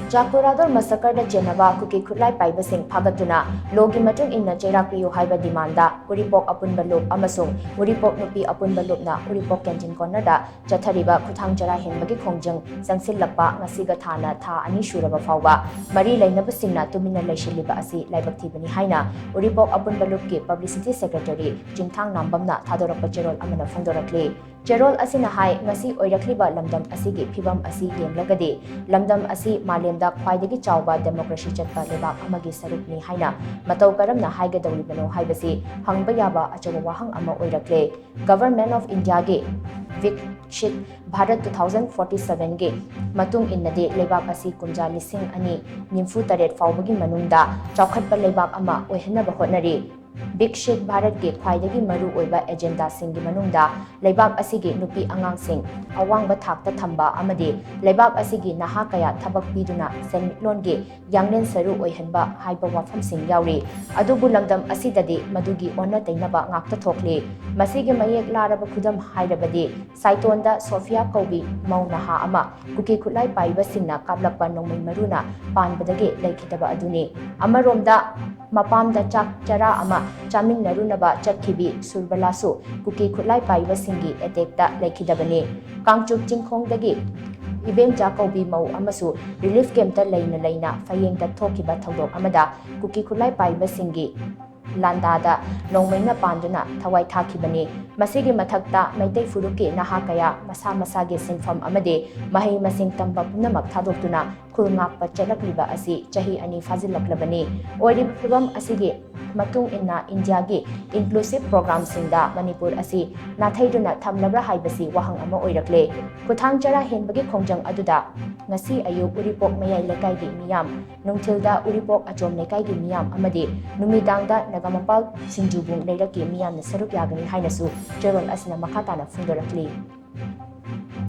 JAKURADHOR massacre CHENNABA KUKI KHUTLAI PAIBA PHAGATTUNA logi matung inna CHEIRAK PIYU HAIBA demanda URIPOK APUNBA loop AMASUNG URIPOK NUPI APUNBA loop na URIPOK CANTEEN corner da chathariba KHUTHANG CHARA HENBA gi Khongjang Changshillakpa NGASIGA THANA tha ani Suraba Faoba mari LEINABA singna Tuminna Leisillibasi Laibak Thibani haina URIPOK APUNBA loop ki publicity secretary Jingthang Nambamna thadorakpa cherol amana phongdorakli cherol asina hai ngasi oirakliba lamdam asigi phibam asi yenglagadi lamdam asi malemda khwaidagi chawba democracy chatpa lebak amagi sarukni haina matau karamna haigadawribano haibasi hangba yaba achawa wahang ama oirakle government of India ge Vikshit Bharat 2047 ge matung innade lebak asi kumja lising ani nimfu taret faubagi manungda chawkhatpa lebak ama oihanaba hotnari Vikshit Bharat ge khwaidagi maru oiba agenda singi manungda Laibak asigi nupi angang sing awangba thakta thamba amadi Laibak asigi naha kaya thabak piduna senmitlon ge yanglen saru oihanba haiba wafam sing yauri adubu lamdam asidadi madugi onna tainaba ngakta thokli masigi mayek laraba khudam hairabadi saitonda Sophia Kobi mau naha ama KUKI KHUTLAI PAIBA singna kablakpa nongmai maruna panbadagi laikhitaba aduni amaromda mapamda chak chara ama chamin narunaba chatkibi surbalasu KUKI KHUTLAI PAIBA singi attack laikhidabani kangchuk chingkhongdagi ibem jakobi mau amasu relief camp ta leina fayeng da thokiba thodok amada KUKI KHUTLAI PAIBA singi landada nongmaina panduna thawai thakibani masigi mathakta maitai furuki naha kaya masa ge sinfam amade mahai masing tamba punamak thadoktuna khulngakpa chalakliba asi chahi ani fazilaklabani ori phibam asigi matung inna India gi inclusive program singda Manipur asi nathaiduna thamlabra haibasi wahang ama oirakle KHUTHANG CHARA henbagi Khongjang aduda ngasi ayu URIPOK mayai lekai gi miyam nungthilda URIPOK achom lekai gi miyam amadi numidangda nagamapal singjubung leiraki miyam na saruk yagani hainasu cherol asina makhatana phungdorakli